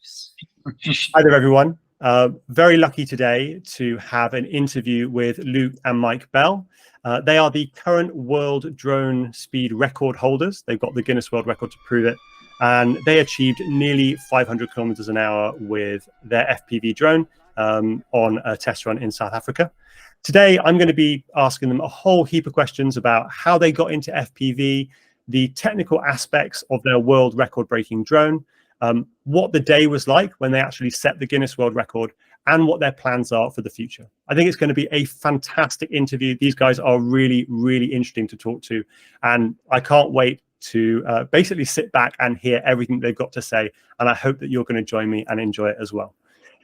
Hi there, everyone. Very lucky today to have an interview with Luke and Mike Bell. They are the current world drone speed record holders. They've got the Guinness World Record to prove it. And they achieved nearly 500 kilometers an hour with their FPV drone on a test run in South Africa. Today, I'm going to be asking them a whole heap of questions about how they got into FPV, the technical aspects of their world record-breaking drone, what the day was like when they actually set the Guinness World Record, and what their plans are for the future. I think it's going to be a fantastic interview. These guys are really, really interesting to talk to, and I can't wait to basically sit back and hear everything they've got to say, and I hope that you're going to join me and enjoy it as well.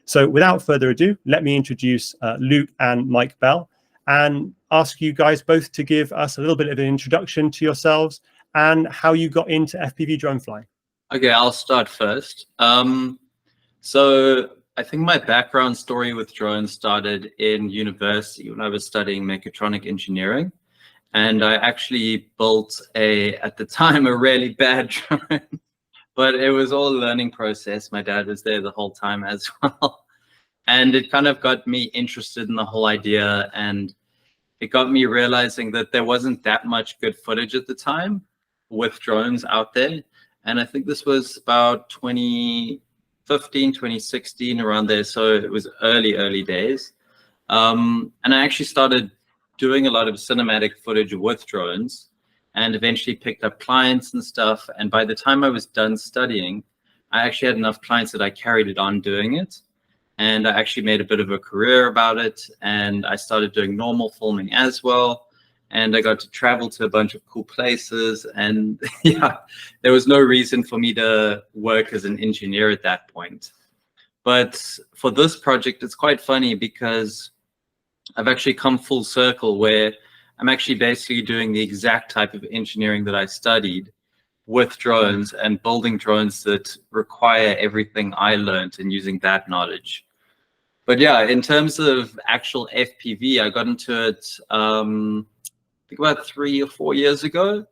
So without further ado, let me introduce Luke and Mike Bell and ask you guys both to give us a little bit of an introduction to yourselves and how you got into FPV drone flying. Okay, I'll start first. So I think my background story with drones started in university when I was studying mechatronic engineering. And I actually built at the time, a really bad drone. But it was all a learning process. My dad was there the whole time as well. And it kind of got me interested in the whole idea. And it got me realizing that there wasn't that much good footage at the time with drones out there. And I think this was about 2015, 2016, around there. So it was early days. And I actually started doing a lot of cinematic footage with drones, and eventually picked up clients and stuff. And by the time I was done studying, I actually had enough clients that I carried it on doing it. And I actually made a bit of a career about it. And I started doing normal filming as well. And I got to travel to a bunch of cool places. And yeah, there was no reason for me to work as an engineer at that point. But for this project, it's quite funny because I've actually come full circle where I'm actually basically doing the exact type of engineering that I studied with drones and building drones that require everything I learned and using that knowledge. But yeah, in terms of actual FPV, I got into it I think about 3 or 4 years ago.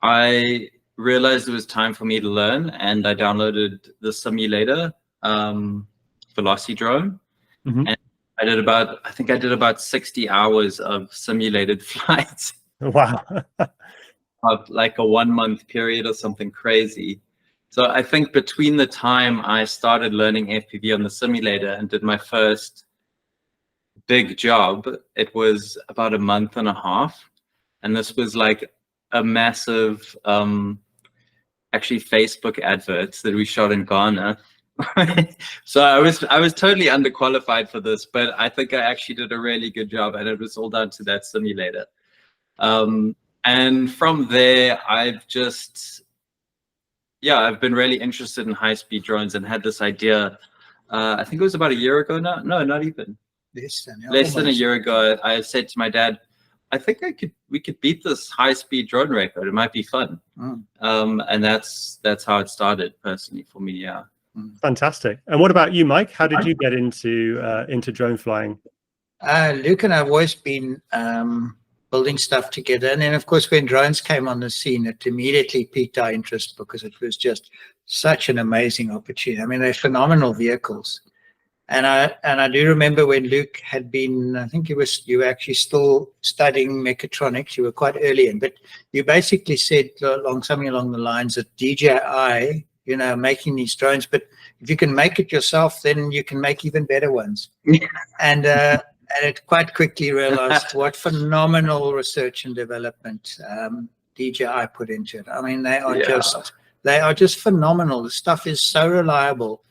I realized it was time for me to learn, and I downloaded the simulator, Velocity Drone. Mm-hmm. And I think I did about 60 hours of simulated flights. Wow. Of like a 1 month period or something crazy. So I think between the time I started learning FPV on the simulator and did my first big job, it was about 1.5 months. And this was like a massive, actually Facebook adverts that we shot in Ghana. So I was totally underqualified for this, but I think I actually did a really good job, and it was all down to that simulator. And from there, I've been really interested in high-speed drones and had this idea. I think it was about a year ago now. No, not even. Less than a year ago. I said to my dad, I think we could beat this high-speed drone record. It might be fun. And that's how it started personally for me. Yeah. Fantastic. And what about you, Mike? How did you get into drone flying? Luke and I have always been building stuff together. And then, of course, when drones came on the scene, it immediately piqued our interest because it was just such an amazing opportunity. I mean, they're phenomenal vehicles. And I do remember when Luke had been, I think you were actually still studying mechatronics. You were quite early in, but you basically said something along the lines of DJI, making these drones, but if you can make it yourself, then you can make even better ones. And it quite quickly realized what phenomenal research and development DJI put into it. I mean, they are just phenomenal. The stuff is so reliable.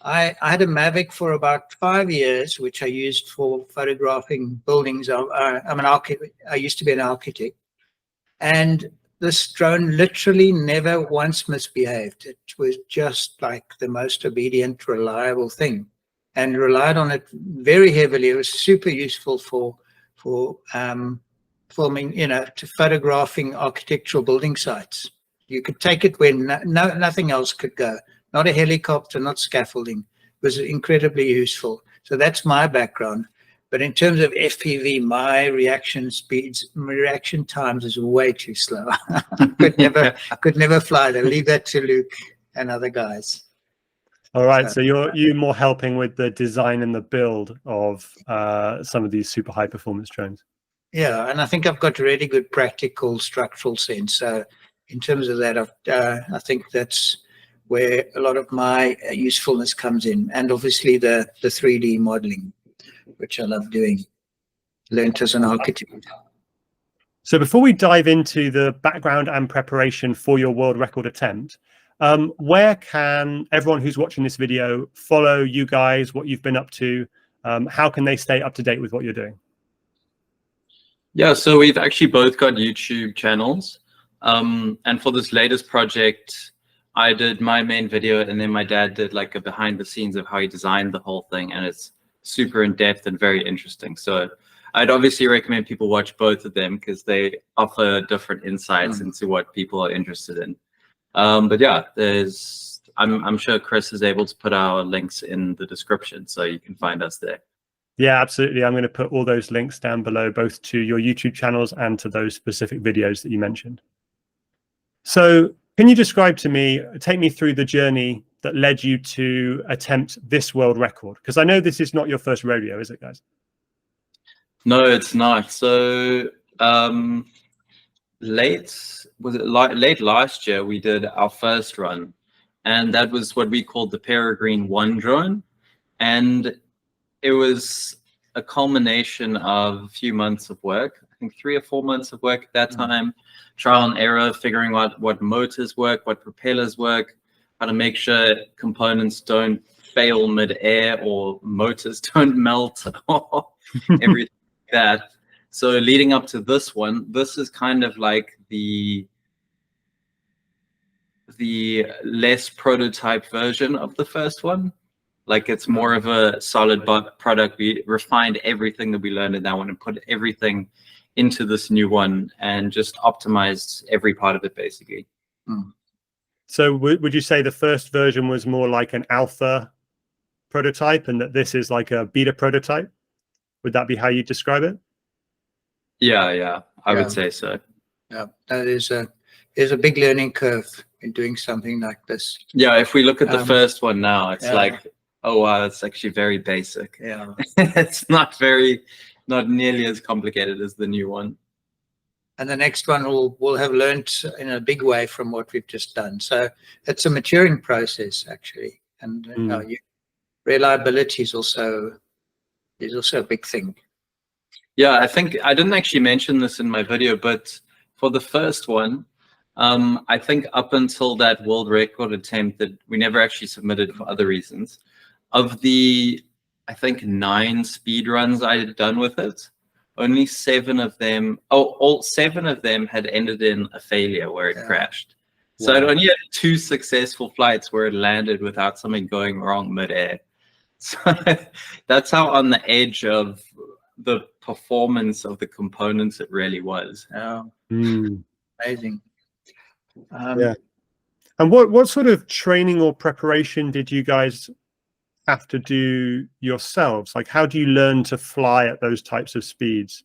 I had a Mavic for about 5 years, which I used for photographing buildings. I'm an architect. I used to be an architect, and this drone literally never once misbehaved. It was just like the most obedient, reliable thing, and relied on it very heavily. It was super useful for filming, to photographing architectural building sites. You could take it when nothing else could go. Not a helicopter, not scaffolding. It was incredibly useful. So that's my background. But in terms of FPV, my reaction times is way too slow. could never fly. They'll leave that to Luke and other guys. All right, so you're more helping with the design and the build of some of these super high performance drones. Yeah, and I think I've got really good practical structural sense. So in terms of that, I think that's where a lot of my usefulness comes in, and obviously the 3D modeling, which I love doing. Learned as an architect. So before we dive into the background and preparation for your world record attempt, where can everyone who's watching this video follow you guys, what you've been up to? How can they stay up to date with what you're doing? Yeah, so we've actually both got YouTube channels. And for this latest project, I did my main video, and then my dad did like a behind the scenes of how he designed the whole thing. And it's super in depth and very interesting. So I'd obviously recommend people watch both of them because they offer different insights into what people are interested in. But yeah, I'm sure Chris is able to put our links in the description, so you can find us there. Yeah, absolutely. I'm going to put all those links down below, both to your YouTube channels and to those specific videos that you mentioned. So can you describe to me, take me through the journey that led you to attempt this world record? Because I know this is not your first rodeo, is it, guys? No, it's not. So late last year, we did our first run, and that was what we called the Peregrine 1 drone. And it was a culmination of a few months of work, I think 3 or 4 months of work at that time, trial and error, figuring out what motors work, what propellers work, how to make sure components don't fail mid-air or motors don't melt or everything like that. So leading up to this one, this is kind of like the less prototype version of the first one. Like it's more of a solid product. We refined everything that we learned in that one and put everything into this new one and just optimized every part of it basically. So would you say the first version was more like an alpha prototype and that this is like a beta prototype? Would that be how you describe it? Yeah, I would say so. Yeah, that is a big learning curve in doing something like this. Yeah, if we look at the first one now, it's like, oh wow, it's actually very basic. Yeah. It's not nearly as complicated as the new one. And the next one will have learned in a big way from what we've just done. So it's a maturing process actually, and reliability is also a big thing. Yeah, I think I didn't actually mention this in my video, but for the first one, I think up until that world record attempt that we never actually submitted for other reasons, of the, I think 9 speed runs I had done with it, only 7 of them, all 7 of them had ended in a failure where it crashed. Wow. So it only had 2 successful flights where it landed without something going wrong mid-air. So that's how on the edge of the performance of the components it really was. Amazing. Yeah. And what sort of training or preparation did you guys have to do yourselves? Like, how do you learn to fly at those types of speeds?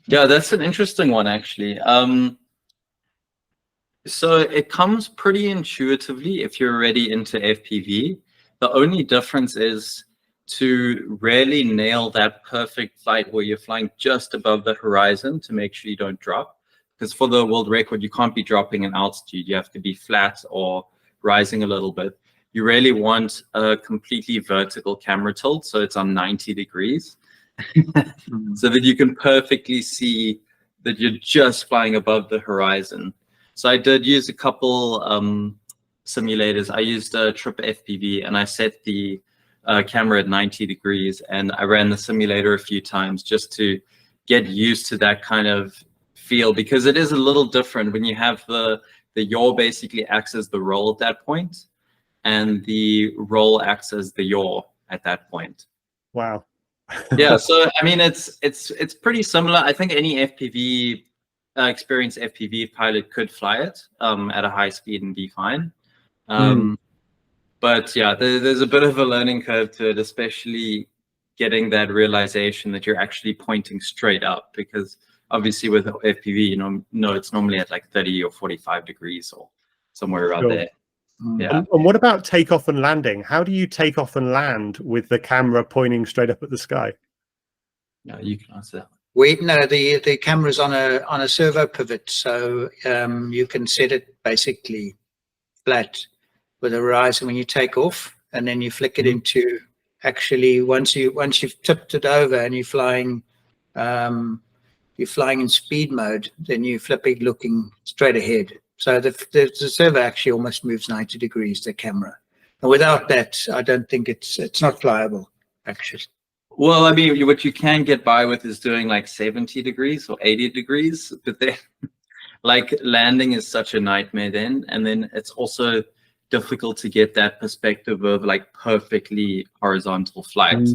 Yeah, that's an interesting one actually. So it comes pretty intuitively if you're already into FPV. The only difference is to really nail that perfect flight where you're flying just above the horizon to make sure you don't drop. Because for the world record, you can't be dropping in altitude. You have to be flat or rising a little bit. You really want a completely vertical camera tilt, so it's on 90 degrees, so that you can perfectly see that you're just flying above the horizon. So I did use a couple simulators. I used a Trip FPV, and I set the camera at 90 degrees, and I ran the simulator a few times just to get used to that kind of feel, because it is a little different when you have the yaw basically acts as the roll at that point, and the roll acts as the yaw at that point. Wow. Yeah, so I mean it's pretty similar. I think any FPV experienced FPV pilot could fly it at a high speed and be fine. But yeah, there's a bit of a learning curve to it, especially getting that realization that you're actually pointing straight up, because obviously with FPV, it's normally at like 30 or 45 degrees or somewhere around there. Yeah. And what about takeoff and landing? How do you take off and land with the camera pointing straight up at the sky? No, you can answer that. The camera's on a servo pivot, so you can set it basically flat with a horizon when you take off, and then you flick it into, actually once you've tipped it over and you're flying in speed mode, then you flip it looking straight ahead. So the servo actually almost moves 90 degrees, the camera. And without that, I don't think it's not flyable, actually. Well, I mean, what you can get by with is doing like 70 degrees or 80 degrees, but then like landing is such a nightmare then. And then it's also difficult to get that perspective of like perfectly horizontal flight.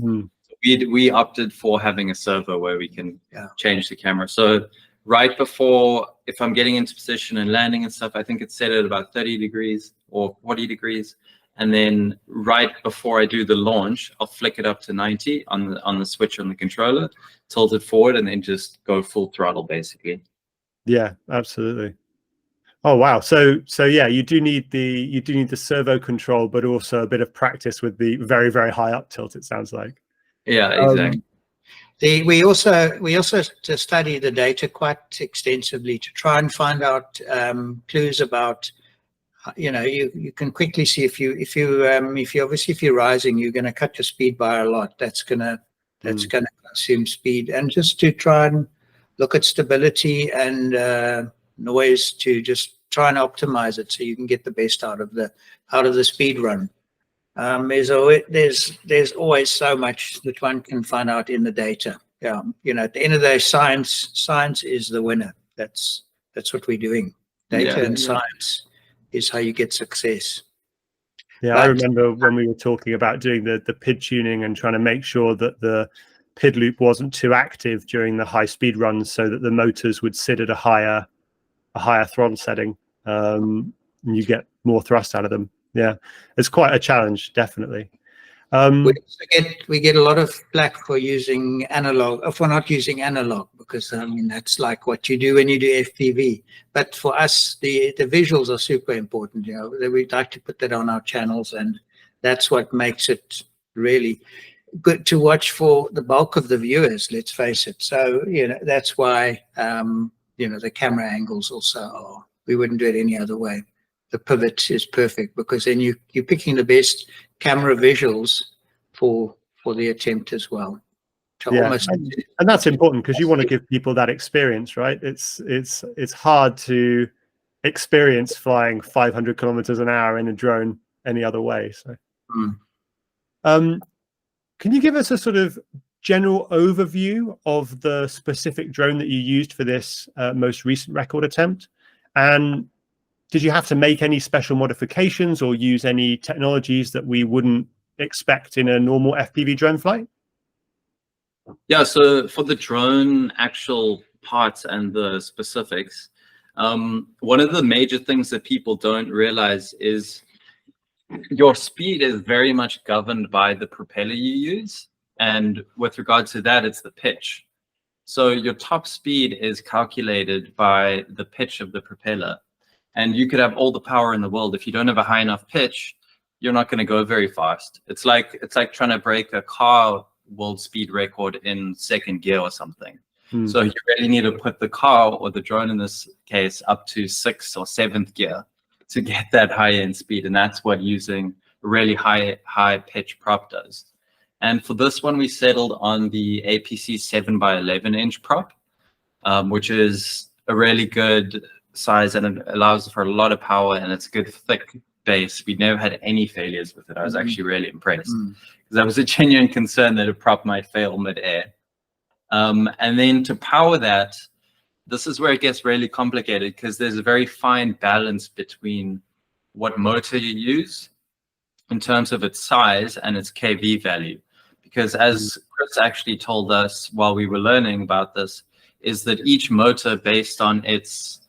We opted for having a servo where we can change the camera. So right before, if I'm getting into position and landing and stuff, I think it's set at about 30 degrees or 40 degrees. And then right before I do the launch, I'll flick it up to 90 on the switch on the controller, tilt it forward, and then just go full throttle basically. Yeah, absolutely. Oh wow. So yeah, you do need the servo control, but also a bit of practice with the very, very high up tilt, it sounds like. Yeah, exactly. We also to study the data quite extensively to try and find out clues about, you can quickly see if you're rising, you're going to cut your speed by a lot. That's going to consume speed, and just to try and look at stability and noise to just try and optimize it so you can get the best out of the speed run. There's always so much that one can find out in the data. Yeah, at the end of the day, science is the winner. That's what we're doing. Data and science is how you get success. Yeah, I remember when we were talking about doing the PID tuning and trying to make sure that the PID loop wasn't too active during the high speed runs, so that the motors would sit at a higher throttle setting, and you get more thrust out of them. Yeah, it's quite a challenge, definitely. We get a lot of flack for using analog, for not using analog, because I mean that's like what you do when you do FPV. But for us, the visuals are super important. We'd like to put that on our channels, and that's what makes it really good to watch for the bulk of the viewers. Let's face it. So that's why the camera angles also are. We wouldn't do it any other way. The pivot is perfect because then you're picking the best camera visuals for the attempt as well. Yeah, and that's important because you want to give people that experience, right? It's hard to experience flying 500 kilometers an hour in a drone any other way. So, can you give us a sort of general overview of the specific drone that you used for this most recent record attempt? And did you have to make any special modifications or use any technologies that we wouldn't expect in a normal FPV drone flight? Yeah, so for the drone actual parts and the specifics, one of the major things that people don't realize is your speed is very much governed by the propeller you use. And with regard to that, it's the pitch. So your top speed is calculated by the pitch of the propeller. And you could have all the power in the world. If you don't have a high enough pitch, you're not going to go very fast. It's like trying to break a car world speed record in second gear or something. So you really need to put the car, or the drone in this case, up to 6th or 7th gear to get that high end speed. And that's what using a really high pitch prop does. And for this one, we settled on the APC 7x11 inch prop, which is a really good size, and it allows for a lot of power, and it's a good thick base. We never had any failures with it. I was actually really impressed because that was a genuine concern that a prop might fail mid-air. And then to power that, this is where it gets really complicated because there's a very fine balance between what motor you use in terms of its size and its kV value. Because as Chris actually told us while we were learning about this, is that each motor, based on its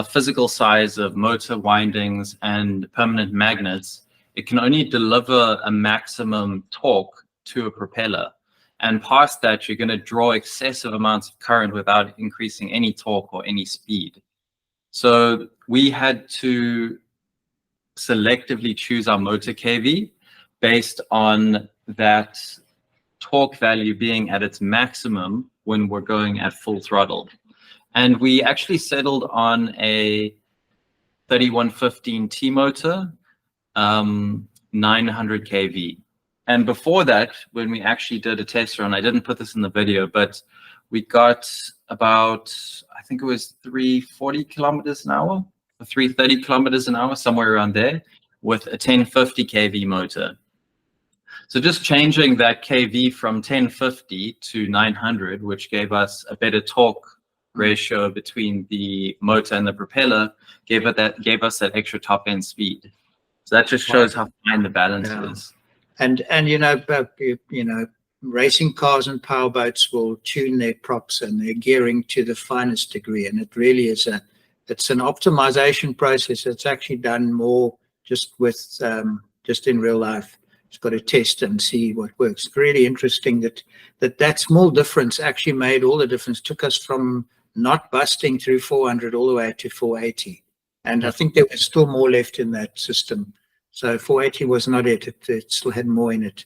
physical size of motor windings and permanent magnets, it can only deliver a maximum torque to a propeller. And past that, you're going to draw excessive amounts of current without increasing any torque or any speed. So we had to selectively choose our motor kV based on that torque value being at its maximum when we're going at full throttle. And we actually settled on a 3115T motor, 900 kV. And before that, when we actually did a test run, I didn't put this in the video, but we got about, I think it was 340 kilometers an hour, or 330 kilometers an hour, somewhere around there, with a 1050 kV motor. So just changing that kV from 1050 to 900, which gave us a better torque ratio between the motor and the propeller, gave us that extra top end speed. So that just shows how fine the balance is. And you know, racing cars and powerboats will tune their props and their gearing to the finest degree, and it really is it's an optimization process. It's actually done more just with just in real life. It's got to test and see what works. It's really interesting that small difference actually made all the difference. Took us from not busting through 400 all the way to 480, and I think there was still more left in that system. So 480 was not it. It still had more in it.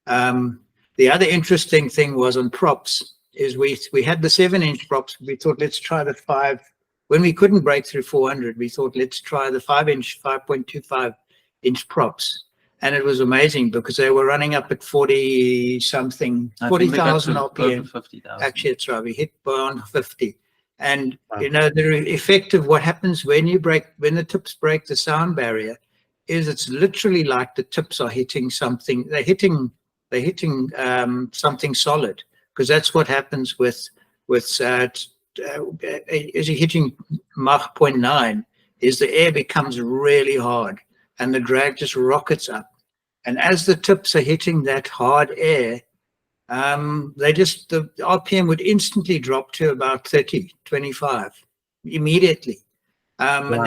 The other interesting thing was on props is we had the 7-inch props. We thought, let's try the 5. When we couldn't break through 400, we thought, let's try the 5-inch, 5.25-inch props. And it was amazing because they were running up at 40-something, 40,000 RPM. 50,000. Actually, it's right. We hit beyond 50. And, you know, the effect of what happens when the tips break the sound barrier is it's literally like the tips are hitting something. They're hitting something solid, because that's what happens with as you're hitting Mach 0.9 is the air becomes really hard and the drag just rockets up. And as the tips are hitting that hard air, the RPM would instantly drop to about 30, 25 immediately. And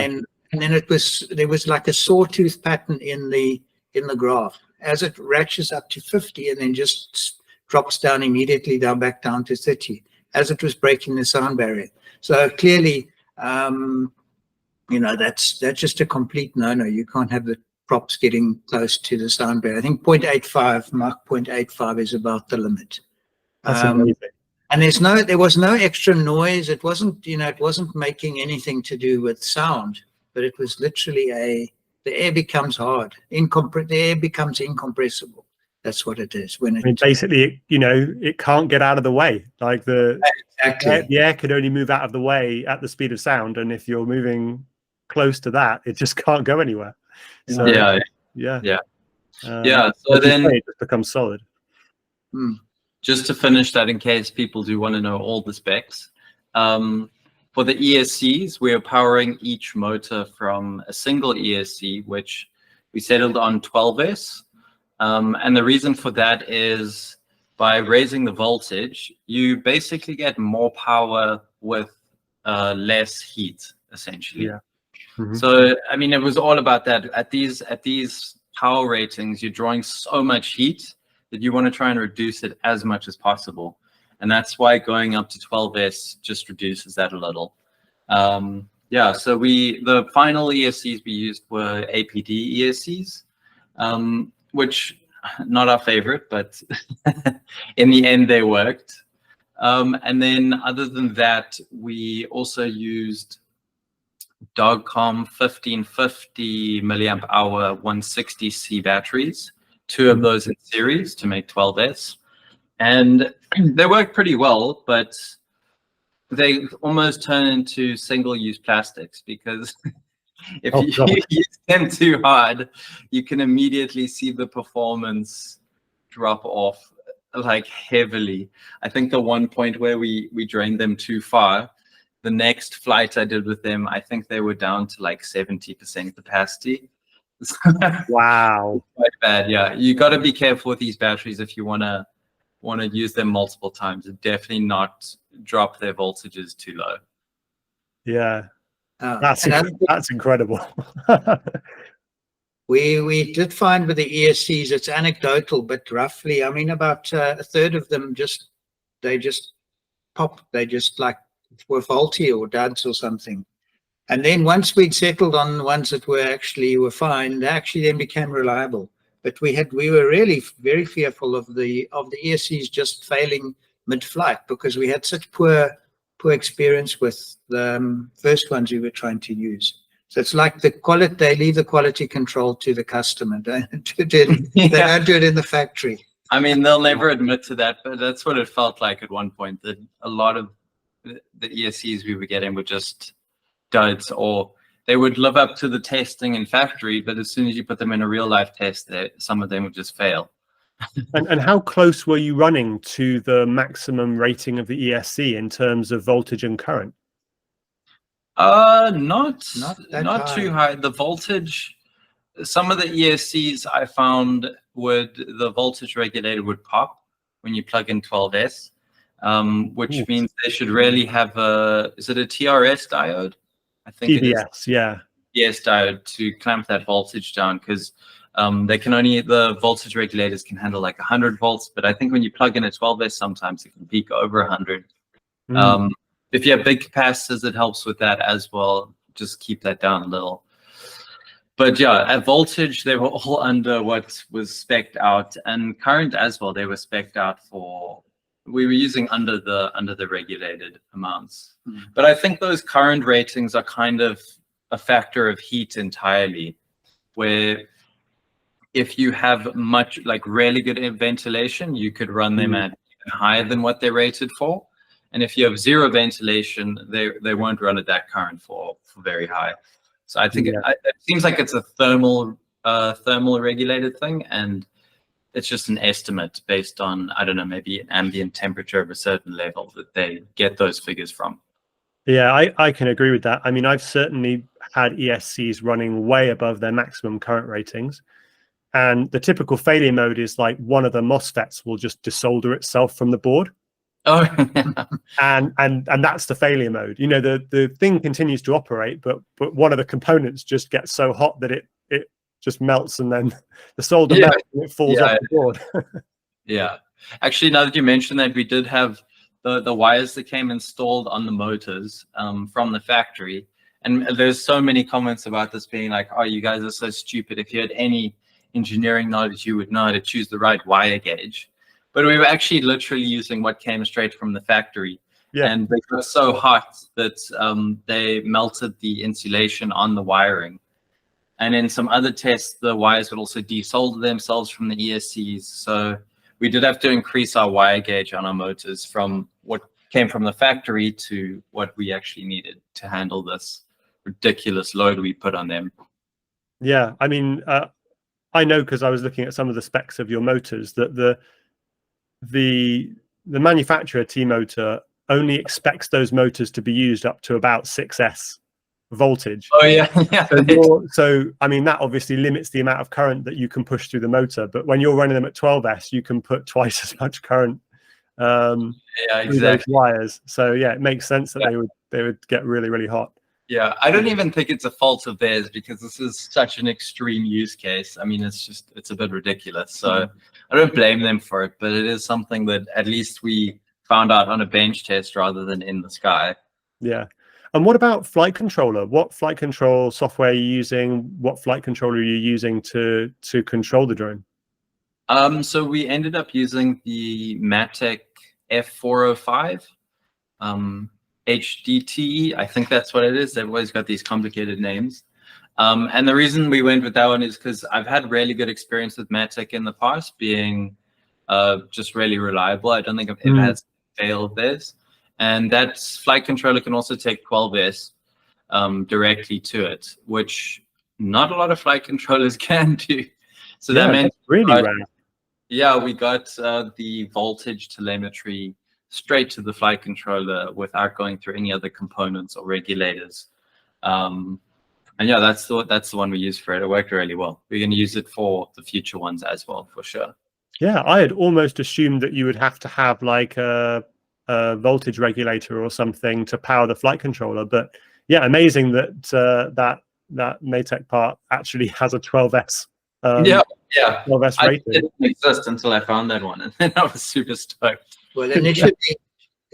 then there was like a sawtooth pattern in the graph as it ratchets up to 50 and then just drops down immediately back down to 30 as it was breaking the sound barrier. So clearly, you know, that's just a complete no-no. You can't have the props getting close to the sound barrier. I think 0.85, Mach 0.85 is about the limit. That's amazing. And there was no extra noise. It wasn't, you know, it wasn't making anything to do with sound, but it was literally the air becomes hard. The air becomes incompressible. That's what it is. Basically, you know, it can't get out of the way. Like the air could only move out of the way at the speed of sound, and if you're moving close to that, it just can't go anywhere. So, yeah. So then it just becomes solid. Just to finish that, in case people do want to know all the specs, for the ESCs, we are powering each motor from a single ESC, which we settled on 12S. And the reason for that is by raising the voltage, you basically get more power with less heat, essentially. Yeah. So, I mean, it was all about that. At these power ratings, you're drawing so much heat that you want to try and reduce it as much as possible. And that's why going up to 12S just reduces that a little. So the final ESCs we used were APD ESCs, which not our favorite, but in the end they worked. And then other than that, we also used Dogcom 1550 milliamp hour 160C batteries, 2 of those in series to make 12S. And they work pretty well, but they almost turn into single-use plastics, because if you use them too hard, you can immediately see the performance drop off like heavily. I think the one point where we drained them too far, the next flight I did with them, I think they were down to like 70% capacity. Wow. Quite bad, yeah. You got to be careful with these batteries if you want to use them multiple times, and definitely not drop their voltages too low. Yeah, that's incredible. We did find with the ESCs, it's anecdotal, but roughly, I mean, about a third of them they just pop. They just like were faulty or duds or something. And then once we'd settled on the ones that were fine, they actually then became reliable. But we were really very fearful of the ESCs just failing mid-flight, because we had such poor experience with the first ones we were trying to use. So it's like they leave the quality control to the customer. They don't do it in the factory. I mean, they'll never admit to that, but that's what it felt like at one point, that a lot of the ESCs we were getting were just duds, or they would live up to the testing in factory, but as soon as you put them in a real life test, some of them would just fail. And how close were you running to the maximum rating of the ESC in terms of voltage and current? Not high. too high. The voltage, some of the ESCs I found the voltage regulator would pop when you plug in 12S, which means they should really have is it a TRS diode? I think TBS, it is. yeah. TBS diode to clamp that voltage down, because the voltage regulators can handle like 100 volts, but I think when you plug in a 12S, sometimes it can peak over 100. If you have big capacitors, it helps with that as well. Just keep that down a little. But yeah, at voltage, they were all under what was spec'd out, and current as well. They were spec'd out for. We were using under the regulated amounts. But I think those current ratings are kind of a factor of heat entirely, where if you have really good ventilation, you could run them at even higher than what they're rated for. And if you have zero ventilation, they won't run at that current for very high. So I think it seems like it's a thermal regulated thing, and it's just an estimate based on, I don't know, maybe an ambient temperature of a certain level that they get those figures from. Yeah, I can agree with that. I mean, I've certainly had ESCs running way above their maximum current ratings. And the typical failure mode is like one of the MOSFETs will just desolder itself from the board. Oh, and that's the failure mode. You know, the thing continues to operate, but one of the components just gets so hot that it just melts, and then the solder melts and it falls off the board. Yeah. Actually, now that you mentioned that, we did have the wires that came installed on the motors from the factory. And there's so many comments about this being like, oh, you guys are so stupid. If you had any engineering knowledge, you would know how to choose the right wire gauge. But we were actually literally using what came straight from the factory. Yeah. And they got so hot that they melted the insulation on the wiring. And in some other tests, the wires would also desolder themselves from the ESCs. So we did have to increase our wire gauge on our motors from what came from the factory to what we actually needed to handle this ridiculous load we put on them. Yeah, I mean, I know because I was looking at some of the specs of your motors that the manufacturer T-Motor only expects those motors to be used up to about 6S voltage. Oh yeah. So I mean, that obviously limits the amount of current that you can push through the motor, but when you're running them at 12S, you can put twice as much current through those wires. So yeah, it makes sense that they would get really, really hot. Yeah, I don't even think it's a fault of theirs, because this is such an extreme use case. I mean, it's a bit ridiculous. So I don't blame them for it, but it is something that at least we found out on a bench test rather than in the sky. Yeah. And what about flight controller? What flight control software are you using? What flight controller are you using to control the drone? So we ended up using the Matic F405 HDTE. I think that's what it is. They've always got these complicated names. And the reason we went with that one is because I've had really good experience with Matic in the past, being just really reliable. I don't think it has failed this. And that flight controller can also take 12S directly to it, which not a lot of flight controllers can do. So that meant really rare. Yeah, we got the voltage telemetry straight to the flight controller without going through any other components or regulators. And yeah, that's the one we used for it. It worked really well. We're going to use it for the future ones as well, for sure. Yeah, I had almost assumed that you would have to have like a voltage regulator or something to power the flight controller, but yeah, amazing that that Matic part actually has a 12S. 12S rating. It didn't exist until I found that one, and then I was super stoked. Well,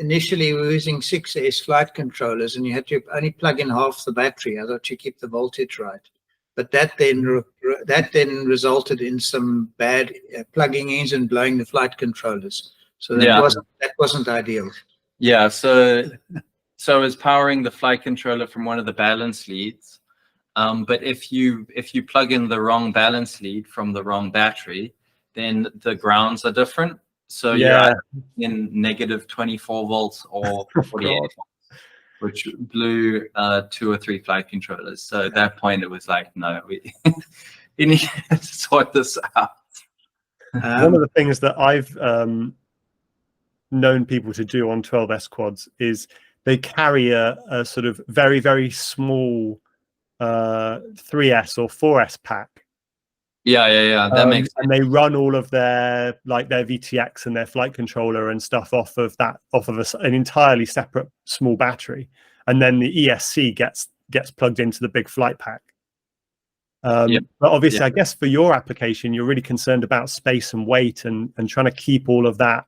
initially we were using 6S flight controllers, and you had to only plug in half the battery, otherwise you keep the voltage right. But that then resulted in some bad plugging in and blowing the flight controllers. So that wasn't ideal. Yeah. So I was powering the flight controller from one of the balance leads. But if you plug in the wrong balance lead from the wrong battery, then the grounds are different. So you're in negative 24 volts or 48 volts, which blew 2 or 3 flight controllers. So at that point, it was like, no, we need to sort this out. One of the things that I've known people to do on 12S quads is they carry a sort of very, very small 3S or 4S pack. Yeah. That makes sense. And they run all of their VTX and their flight controller and stuff off of an entirely separate small battery, and then the ESC gets plugged into the big flight pack. But obviously, I guess for your application, you're really concerned about space and weight and trying to keep all of that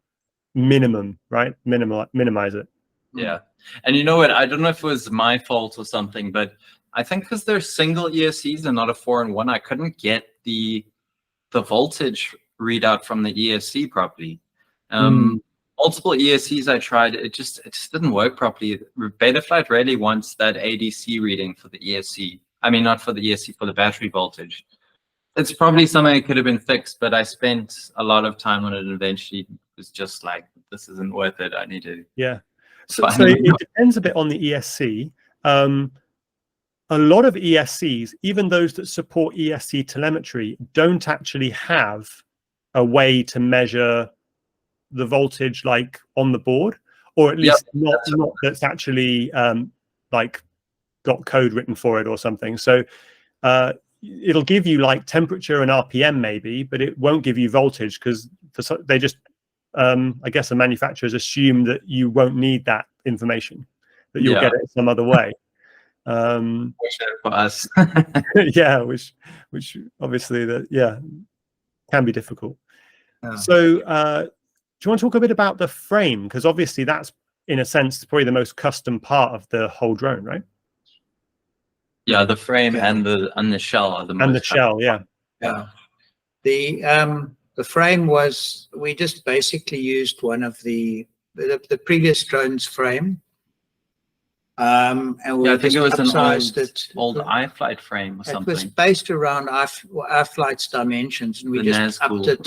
minimum, right? Minimize it. Yeah. And you know what? I don't know if it was my fault or something, but I think because they're single ESCs and not a 4-in-1, I couldn't get the voltage readout from the ESC properly. Multiple ESCs I tried, it just didn't work properly. Betaflight really wants that ADC reading for the ESC. I mean, not for the ESC, for the battery voltage. It's probably something that could have been fixed, but I spent a lot of time on it, and eventually was just like, this isn't worth it. I need to. Yeah. So it depends a bit on the ESC. A lot of ESCs, even those that support ESC telemetry, don't actually have a way to measure the voltage like on the board, or at least not that's actually like got code written for it or something. So it'll give you like temperature and RPM maybe, but it won't give you voltage because they just I guess the manufacturers assume that you won't need that information, that you'll get it some other way. For us. which obviously can be difficult. So do you want to talk a bit about the frame, because obviously that's in a sense probably the most custom part of the whole drone, right? Yeah, the frame and the shell are the most. And the shell, The frame was, we just basically used one of the previous drone's frame. And we I think it was an old old iFlight frame or something. It was based around iFlight's dimensions, and we just upped it.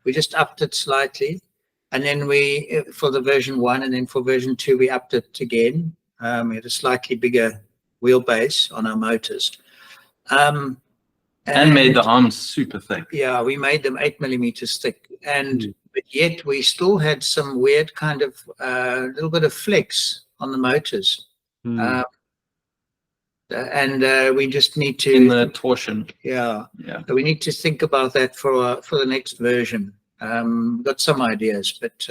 We just upped it slightly, and then for the version 1, and then for version 2, we upped it again. We had a slightly bigger wheelbase on our motors, and made the arms super thick. Yeah, we made them 8 millimeters thick, but yet we still had some weird kind of little bit of flex on the motors, and we just need to in the torsion. So we need to think about that for the next version. Got some ideas, but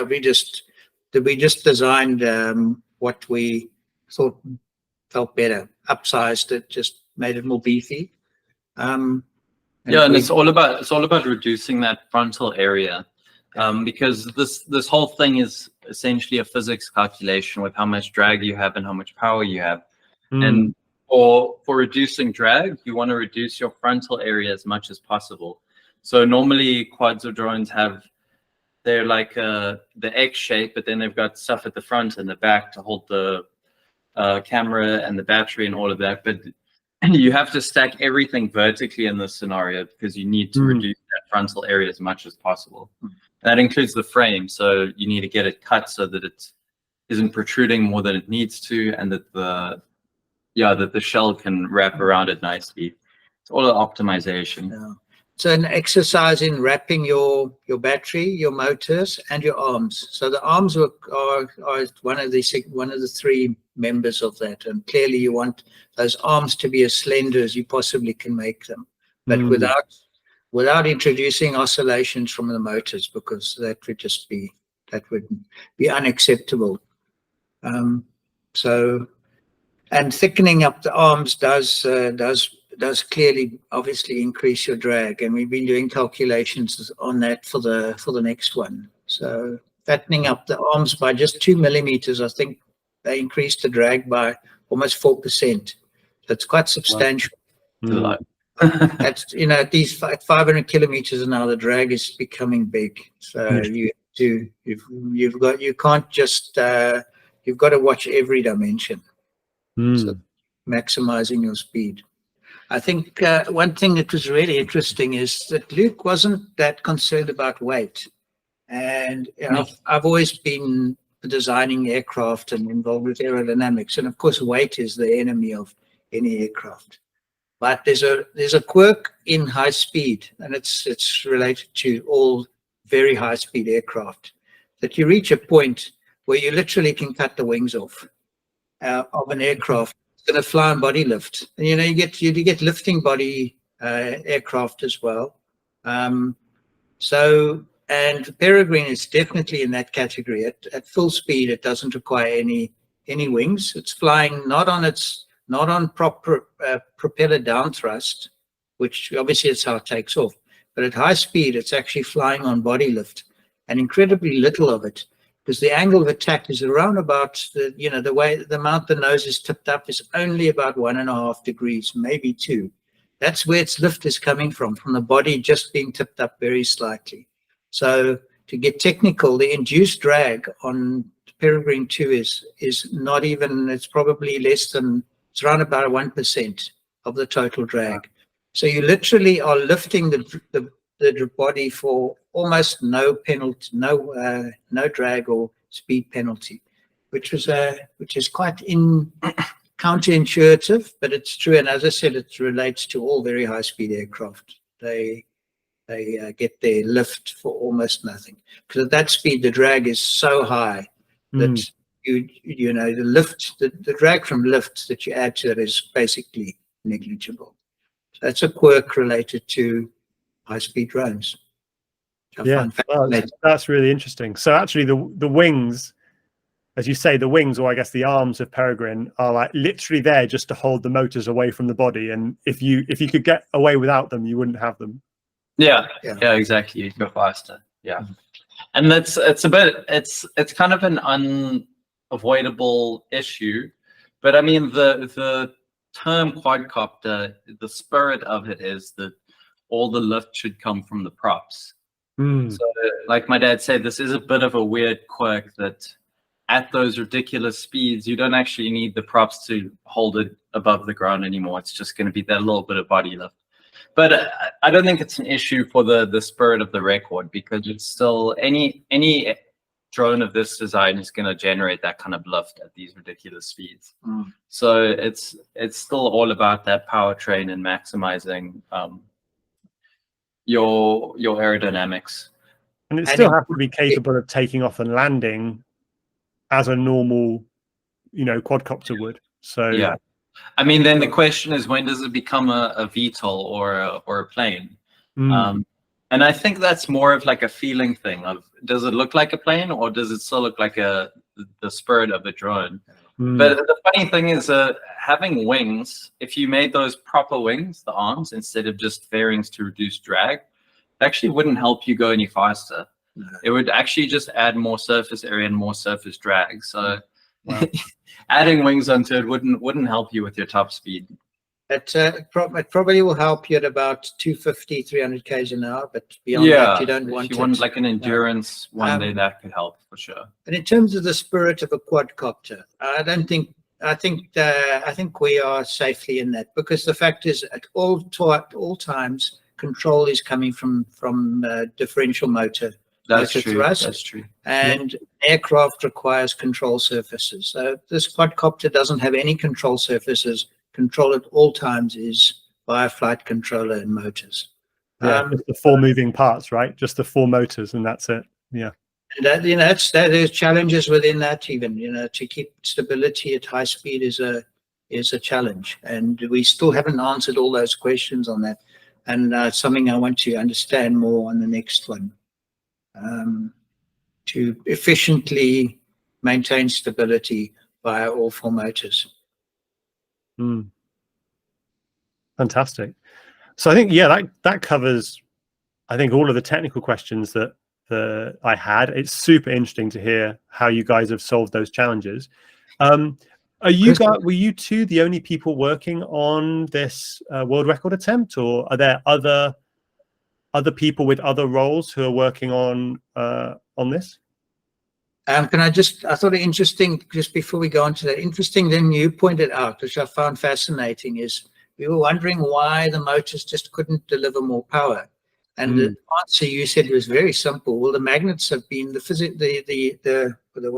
we just designed what we thought felt better, upsized it, just made it more beefy. And it's all about reducing that frontal area. Because this whole thing is essentially a physics calculation with how much drag you have and how much power you have. And for reducing drag, you want to reduce your frontal area as much as possible. So normally quads or drones they're like the X shape, but then they've got stuff at the front and the back to hold the camera and the battery and all of that. But you have to stack everything vertically in this scenario because you need to reduce that frontal area as much as possible. That includes the frame, so you need to get it cut so that it isn't protruding more than it needs to, and that the shell can wrap around it nicely. It's all optimization. Yeah. So an exercise in wrapping your battery, your motors, and your arms. So the arms are one of the 3 members of that, and clearly you want those arms to be as slender as you possibly can make them, but without introducing oscillations from the motors, because that would be unacceptable. And thickening up the arms does clearly obviously increase your drag, and we've been doing calculations on that for the next one. So fattening up the arms by just 2 millimeters. I think they increased the drag by almost 4%. So it's quite substantial. Mm. That's, you know, at these 500 kilometers an hour, the drag is becoming big. So you can't just you've got to watch every dimension. So maximizing your speed. I think one thing that was really interesting is that Luke wasn't that concerned about weight. And you know, I've always been designing aircraft and involved with aerodynamics. And of course, weight is the enemy of any aircraft. But there's a quirk in high speed, and it's related to all very high speed aircraft, that you reach a point where you literally can cut the wings off of an aircraft. It's going to fly on body lift, and you know you get lifting body aircraft as well. And Peregrine is definitely in that category. At full speed, it doesn't require any wings. It's flying not on proper propeller down thrust, which obviously is how it takes off. But at high speed, it's actually flying on body lift, and incredibly little of it, because the angle of attack is around about the amount the nose is tipped up is only about 1.5 degrees, maybe 2. That's where its lift is coming from the body just being tipped up very slightly. So to get technical, the induced drag on Peregrine 2 is not even, it's probably less than, it's around about 1% of the total drag. So you literally are lifting the body for almost no penalty, no drag or speed penalty, which is quite counterintuitive, but it's true. And as I said, it relates to all very high speed aircraft. They get their lift for almost nothing, because at that speed the drag is so high that you know the drag from lift that you add to that is basically negligible. So that's a quirk related to high speed drones. Yeah, that's really interesting. So actually the wings, as you say, the wings, or I guess the arms of Peregrine, are like literally there just to hold the motors away from the body, and if you could get away without them, you wouldn't have them. Yeah, exactly. You go faster. Yeah, and it's kind of an unavoidable issue, but I mean the term quadcopter, the spirit of it is that all the lift should come from the props. So, like my dad said, this is a bit of a weird quirk that at those ridiculous speeds, you don't actually need the props to hold it above the ground anymore. It's just going to be that little bit of body lift. But I don't think it's an issue for the spirit of the record, because it's still any drone of this design is going to generate that kind of lift at these ridiculous speeds. So it's still all about that powertrain and maximizing your aerodynamics. And it still has to be capable of taking off and landing as a normal, quadcopter would. So yeah. I mean, then the question is, when does it become a VTOL or a plane? And I think that's more of like a feeling thing of, does it look like a plane, or does it still look like the spirit of a drone? But the funny thing is, having wings, if you made those proper wings, the arms, instead of just fairings to reduce drag, it actually wouldn't help you go any faster. It would actually just add more surface area and more surface drag. So adding wings onto it wouldn't help you with your top speed. It probably will help you at about 250, 300 k's an hour, but beyond that, you don't want it. If you want like an endurance one, then that could help for sure. And in terms of the spirit of a quadcopter, I think we are safely in that, because the fact is, at all times, control is coming from differential motor. That's true. Thrust, that's true. And aircraft requires control surfaces. So this quadcopter doesn't have any control surfaces. Control at all times is by a flight controller and motors. Just the 4 moving parts, right? Just the 4 motors, and that's it. Yeah. And that, there's challenges within that. Even to keep stability at high speed is a challenge, and we still haven't answered all those questions on that. And something I want to understand more on the next one. To efficiently maintain stability via all 4 motors. Fantastic. So I think, that covers, I think, all of the technical questions that I had. It's super interesting to hear how you guys have solved those challenges. Were you two the only people working on this world record attempt, or are there other people with other roles who are working on this? I thought it interesting, just before we go on to that, interesting thing you pointed out, which I found fascinating, is we were wondering why the motors just couldn't deliver more power. And the answer you said was very simple. Well, the magnets have been what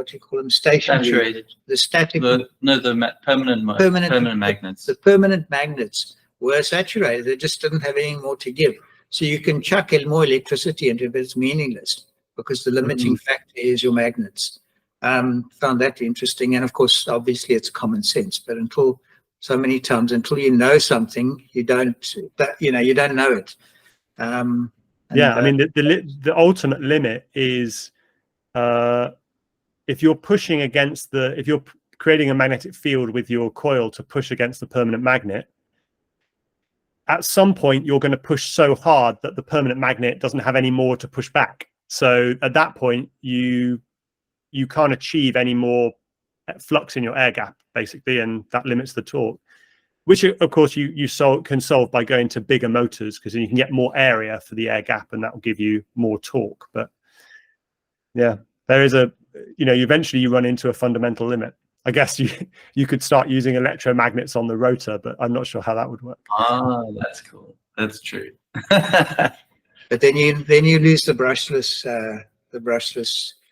do you call them? Stationary. Saturated. The static. Permanent magnets. The permanent magnets were saturated. They just didn't have any more to give. So you can chuck more electricity into it, but it's meaningless because the limiting factor is your magnets. Found that interesting. And of course, obviously it's common sense, but until you know something, you don't know it. I mean, the ultimate limit is if you're pushing against if you're creating a magnetic field with your coil to push against the permanent magnet, at some point you're going to push so hard that the permanent magnet doesn't have any more to push back. So at that point, you can't achieve any more flux in your air gap, basically, and that limits the torque. Which, of course, you can solve by going to bigger motors, because then you can get more area for the air gap, and that will give you more torque. But yeah, there is eventually you run into a fundamental limit. I guess you could start using electromagnets on the rotor, but I'm not sure how that would work. Oh, that's cool. That's true. But then you lose the brushless.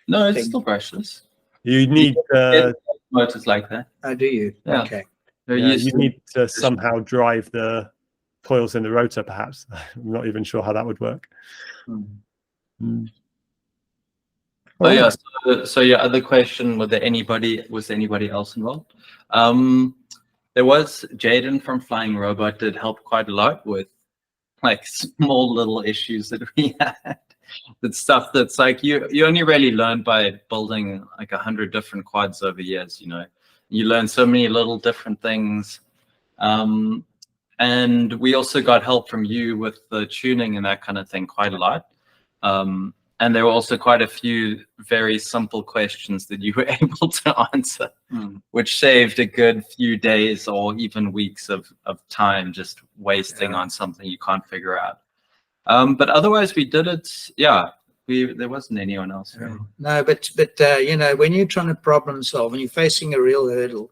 No, it's still brushless. You need motors like that. Oh, do you? Yeah. Okay. You need to somehow drive the coils in the rotor, perhaps. I'm not even sure how that would work. Oh yeah. So your other question, was anybody else involved? There was Jaden from Flying Robot did help quite a lot with like small little issues that we had. That stuff that's like you only really learn by building like 100 different quads over years. You learn so many little different things. And we also got help from you with the tuning and that kind of thing quite a lot. And there were also quite a few very simple questions that you were able to answer, which saved a good few days or even weeks of time just wasting on something you can't figure out. But otherwise we did it. Yeah, there wasn't anyone else. Really. No, but when you're trying to problem solve, when you're facing a real hurdle,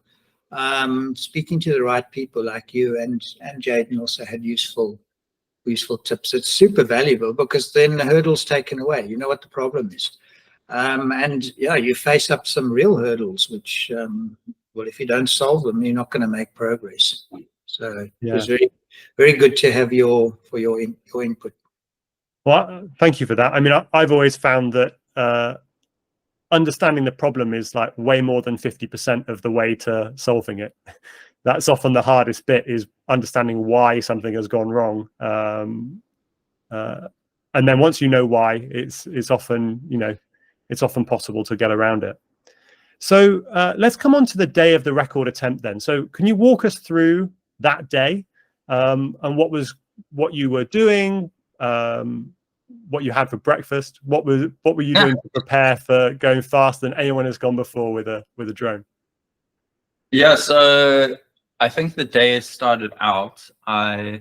speaking to the right people like you and Jaden also had useful tips. It's super valuable because then the hurdle's taken away. You know what the problem is. And you face up some real hurdles, which, if you don't solve them, you're not going to make progress. So it was very, very good to have your input. Well, thank you for that. I mean, I've always found that understanding the problem is like way more than 50% of the way to solving it. That's often the hardest bit, is understanding why something has gone wrong. And then once you know why, it's often possible to get around it. So let's come on to the day of the record attempt then. So can you walk us through that day and what you were doing, what you had for breakfast, what were you doing to prepare for going faster than anyone has gone before with a drone? Yeah, so I think the day started out, I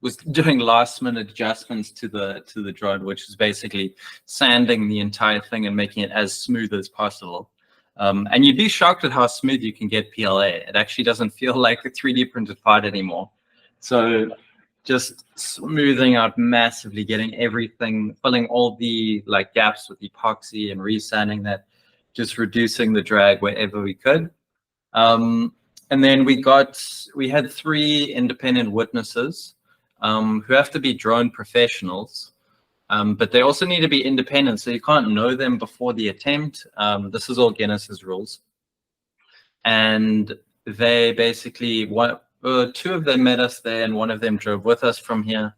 was doing last minute adjustments to the drone, which is basically sanding the entire thing and making it as smooth as possible. And you'd be shocked at how smooth you can get PLA. It actually doesn't feel like a 3D printed part anymore. So just smoothing out massively, getting everything, filling all the like gaps with epoxy and resanding that, just reducing the drag wherever we could. And then we had 3 independent witnesses who have to be drone professionals, but they also need to be independent, so you can't know them before the attempt. This is all Guinness's rules. And they basically, 2 of them met us there and 1 of them drove with us from here.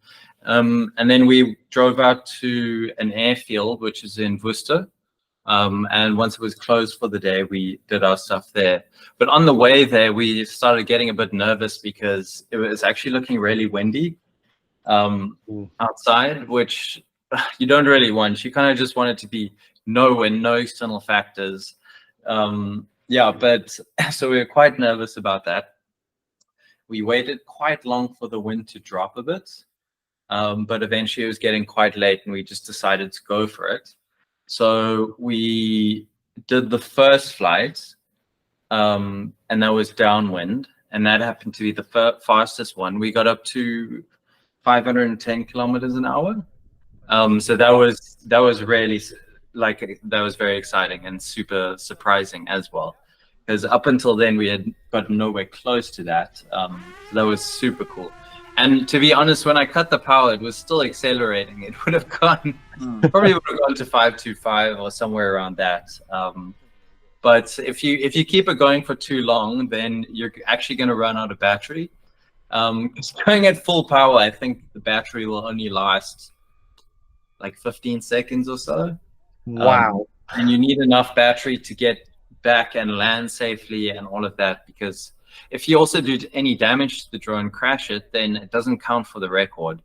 And then we drove out to an airfield, which is in Worcester. And once it was closed for the day, we did our stuff there. But on the way there, we started getting a bit nervous because it was actually looking really windy outside, which you don't really want. You kind of just want it to be nowhere, no external factors. Yeah, but so we were quite nervous about that. We waited quite long for the wind to drop a bit, but eventually it was getting quite late and we just decided to go for it. So we did the first flight, and that was downwind, and that happened to be the fastest one. We got up to 510 kilometers an hour. So that was really that was very exciting and super surprising as well, because up until then we had gotten nowhere close to that. So that was super cool. And to be honest, when I cut the power, it was still accelerating. It would have gone, probably would have gone to 525 or somewhere around that. But if you keep it going for too long, then you're actually going to run out of battery. Going at full power, I think the battery will only last like 15 seconds or so. Wow. And you need enough battery to get back and land safely and all of that, because if you also do any damage to the drone, crash it, then it doesn't count for the record.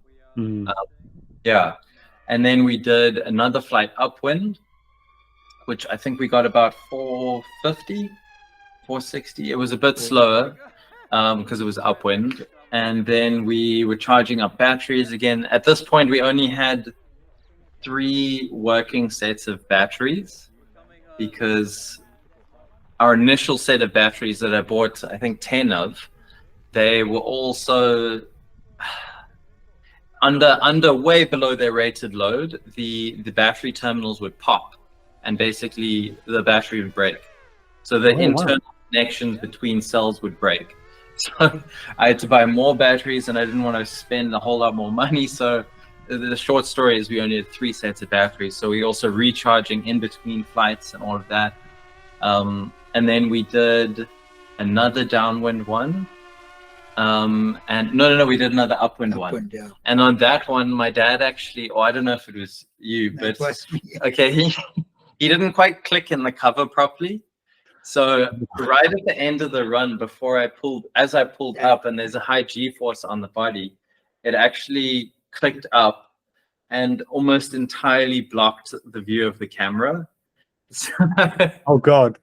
Yeah. And then we did another flight upwind, which I think we got about 450, 460. It was a bit slower because it was upwind. And then we were charging up batteries again. At this point, we only had 3 working sets of batteries, because our initial set of batteries that I bought, I think 10 of, they were also under way below their rated load. The battery terminals would pop, and basically the battery would break. So the internal connections between cells would break. So I had to buy more batteries, and I didn't want to spend a whole lot more money. So the short story is we only had 3 sets of batteries. So we also recharging in between flights and all of that. And then we did another downwind one. And no, we did another upwind one. Yeah. And on that one, my dad actually, or I don't know if it was you, but It was me. okay, he didn't quite click in the cover properly. So right at the end of the run, as I pulled up, and there's a high G-force on the body, it actually clicked up and almost entirely blocked the view of the camera. So Oh God.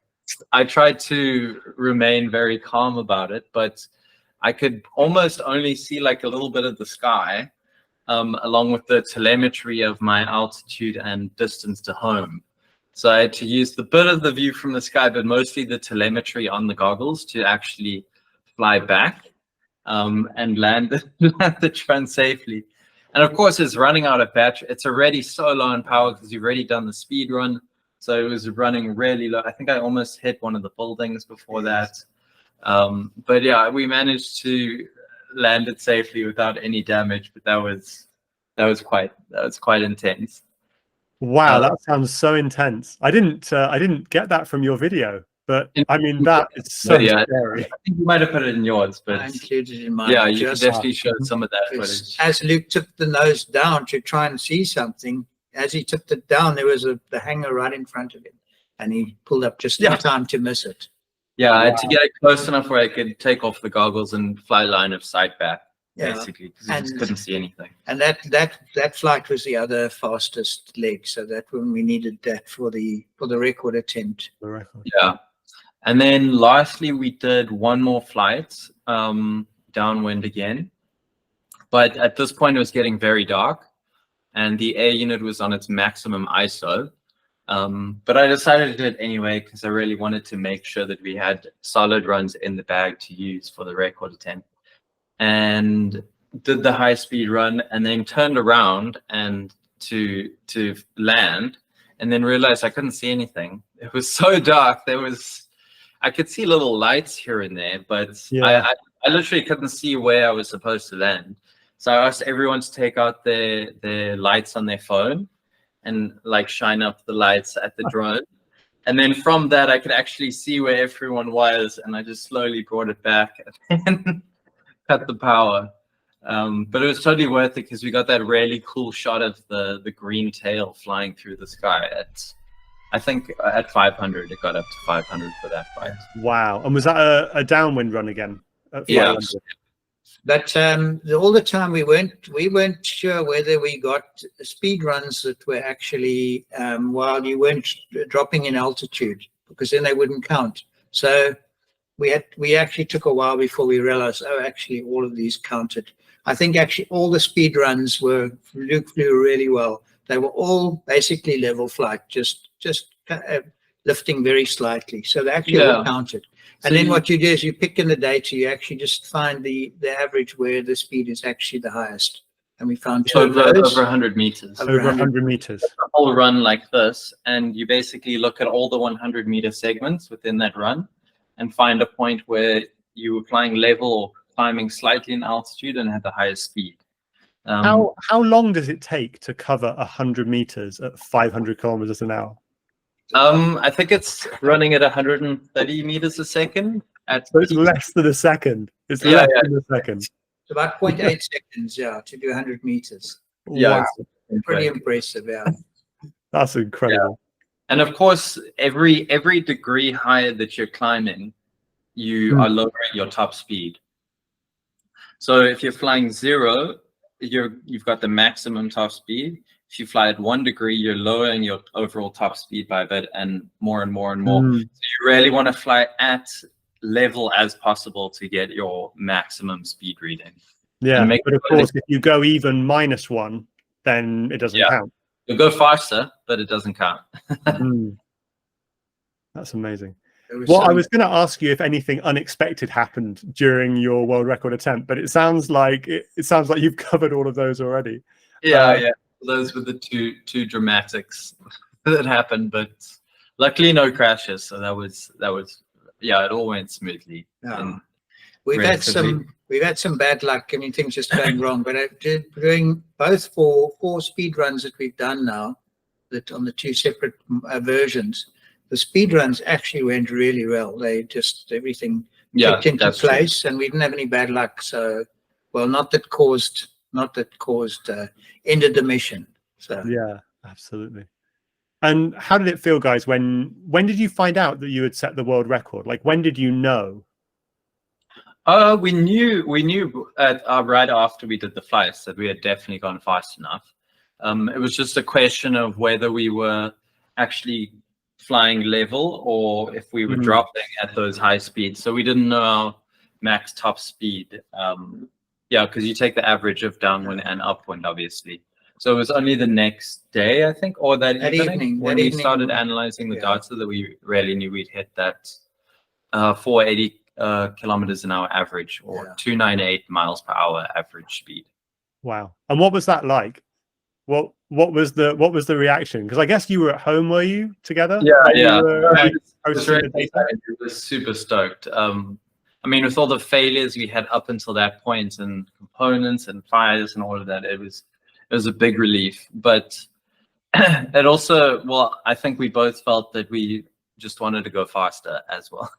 I tried to remain very calm about it, but I could almost only see like a little bit of the sky, along with the telemetry of my altitude and distance to home. So I had to use the bit of the view from the sky, but mostly the telemetry on the goggles to actually fly back and land the drone safely. And of course, it's running out of battery. It's already so low on power because you've already done the speed run. So it was running really low. I think I almost hit one of the buildings before that. But yeah, we managed to land it safely without any damage. But that was quite intense. Wow, that sounds so intense. I didn't get that from your video, but I mean that is so scary. I think you might have put it in yours, but I included in mine. yeah, you definitely showed some of that Because footage. as Luke took the nose down to try and see something, as he took it down, there was the hangar right in front of him, and he pulled up just in time to miss it. Yeah, I had to get it close enough where I could take off the goggles and fly line of sight back, basically, because I just couldn't see anything. And that flight was the other fastest leg, so that when we needed that for the record attempt. The record. Yeah, and then lastly we did one more flight downwind again, but at this point it was getting very dark, and the air unit was on its maximum ISO. But I decided to do it anyway because I really wanted to make sure that we had solid runs in the bag to use for the record attempt. And did the high speed run, and then turned around and to land, and then realized I couldn't see anything. It was so dark. I could see little lights here and there, but I literally couldn't see where I was supposed to land. So I asked everyone to take out their lights on their phone and like shine up the lights at the drone. And then from that, I could actually see where everyone was, and I just slowly brought it back and cut the power. But it was totally worth it because we got that really cool shot of the green tail flying through the sky I think at 500, it got up to 500 for that flight. Wow. And was that a downwind run again? Yeah. But all the time we weren't sure whether we got speed runs that were actually while you weren't dropping in altitude, because then they wouldn't count. So we actually took a while before we realized, oh, actually all of these counted. I think actually all the speed runs Luke flew really well. They were all basically level flight, just lifting very slightly. So they actually all counted. And then what you do is you pick in the data, you actually just find the average where the speed is actually the highest. And we found two of those. Over 100 meters. Over 100 meters. A whole run like this, and you basically look at all the 100-meter segments within that run and find a point where you were flying level or climbing slightly in altitude and had the highest speed. How long does it take to cover 100 meters at 500 kilometers an hour? I think it's running at 130 meters a second. So it's less than a second. It's less than a second. It's about 0.8 seconds, to do 100 meters. Yeah, wow. It's pretty impressive, That's incredible. And of course, every degree higher that you're climbing, you are lowering your top speed. So if you're flying 0, you've got the maximum top speed. If you fly at 1 degree, you're lowering your overall top speed by a bit, and more and more and more. So you really want to fly at level as possible to get your maximum speed reading. Yeah, but of course, if you go even -1, then it doesn't count. You'll go faster, but it doesn't count. That's amazing. Well, I was going to ask you if anything unexpected happened during your world record attempt, but it sounds like you've covered all of those already. Yeah. Those were the two dramatics that happened, but luckily no crashes. So that was it all went smoothly. Yeah. We've had some bad luck. I mean, things just going wrong. But doing both four speed runs that we've done now, that on the 2 separate versions, the speed runs actually went really well. They just everything kicked into place, and we didn't have any bad luck. So, well, not that caused ended the mission. So yeah, absolutely. And how did it feel, guys, when did you find out that you had set the world record? Like, when did you know? We knew right after we did the flights that we had definitely gone fast enough. It was just a question of whether we were actually flying level or if we were dropping at those high speeds. So we didn't know our max top speed. Because you take the average of downwind and upwind, obviously. So it was only the next day, I think, or that evening when we started analyzing the data that we really knew we'd hit that 480 kilometers an hour average, or 298 miles per hour average speed. Wow. And what was that like? What was the reaction? Because I guess you were at home, were you, together? Yeah. It was super stoked. I mean, with all the failures we had up until that point, and components and fires and all of that, it was a big relief. But it also, well, I think we both felt that we just wanted to go faster as well.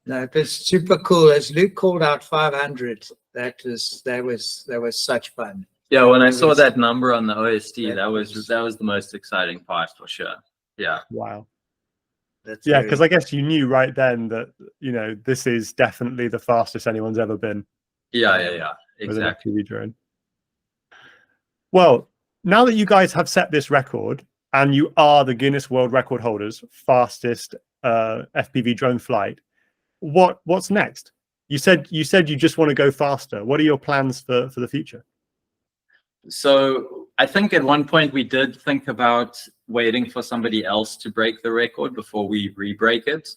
No, it was super cool. As Luke called out 500, that was such fun. Yeah, when I saw that number on the OSD, that was the most exciting part for sure. Yeah. Wow. Because I guess you knew right then that, this is definitely the fastest anyone's ever been. Yeah, exactly. With an FPV drone. Well, now that you guys have set this record and you are the Guinness World Record holders, fastest FPV drone flight, what's next? You said you just want to go faster. What are your plans for the future? So I think at one point we did think about waiting for somebody else to break the record before we re-break it.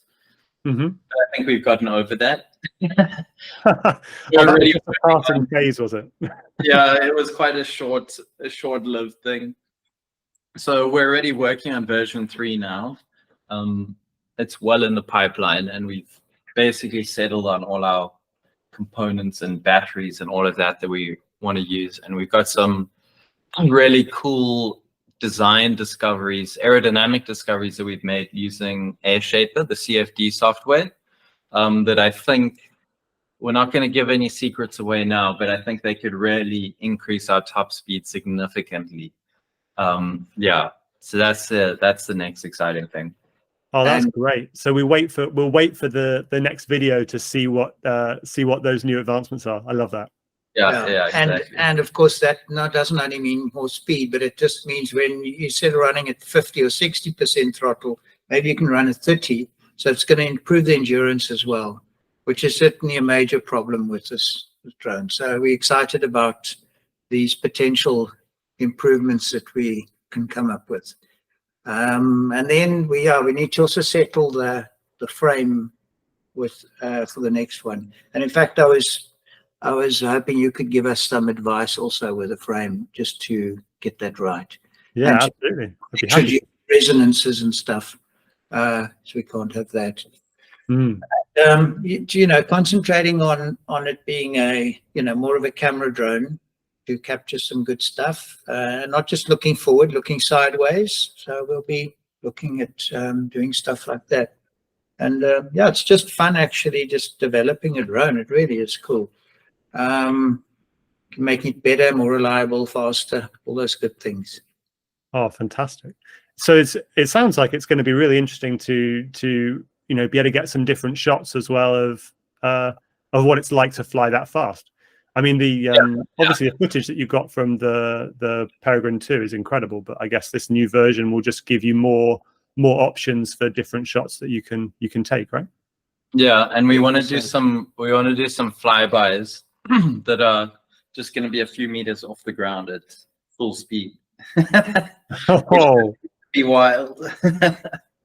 But I think we've gotten over that. Already a passing phase, was it? Yeah, it was quite a short-lived thing. So we're already working on version 3 now. It's well in the pipeline, and we've basically settled on all our components and batteries and all of that we want to use. And we've got some really cool design discoveries, aerodynamic discoveries that we've made using AirShaper, the CFD software, that I think we're not going to give any secrets away now, but I think they could really increase our top speed significantly. So that's the next exciting thing. Oh, that's great. So we'll wait for the next video to see what those new advancements are. I love that. Yeah, exactly. And of course that doesn't only mean more speed, but it just means when you instead of running at 50 or 60% throttle, maybe you can run at 30. So it's going to improve the endurance as well, which is certainly a major problem with this drone. So we're excited about these potential improvements that we can come up with. And then we need to also settle the frame with for the next one. And in fact, I was hoping you could give us some advice also with the frame, just to get that right. Yeah, absolutely. Introduce resonances and stuff, so we can't have that. Concentrating on it being a more of a camera drone to capture some good stuff, not just looking forward, looking sideways. So we'll be looking at doing stuff like that. And yeah, it's just fun actually, just developing a drone. It really is cool. Making it better, more reliable, faster, all those good things. Oh, fantastic. So it sounds like it's going to be really interesting to be able to get some different shots as well of what it's like to fly that fast. I mean, obviously the footage that you got from the Peregrine 2 is incredible, but I guess this new version will just give you more options for different shots that you can take, right? Yeah, and we want to do some flybys that are just going to be a few meters off the ground at full speed. Oh, be wild.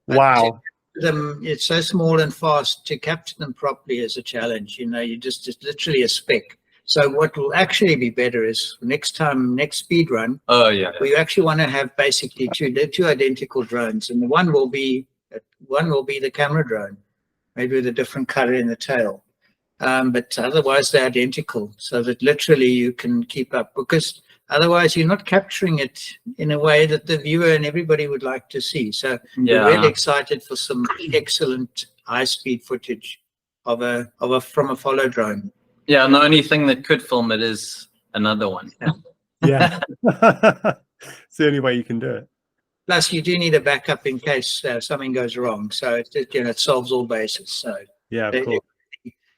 Wow. It's so small and fast, to capture them properly is a challenge. It's literally a speck. So what will actually be better is next speed run. Oh yeah. We actually want to have basically two identical drones, and the one will be the camera drone, maybe with a different color in the tail. But otherwise they're identical, so that literally you can keep up, because otherwise you're not capturing it in a way that the viewer and everybody would like to see. So we're really excited for some excellent high-speed footage from a follow drone. Yeah, and the only thing that could film it is another one. Yeah. It's the only way you can do it. Plus, you do need a backup in case something goes wrong. So it solves all bases. So yeah, of course.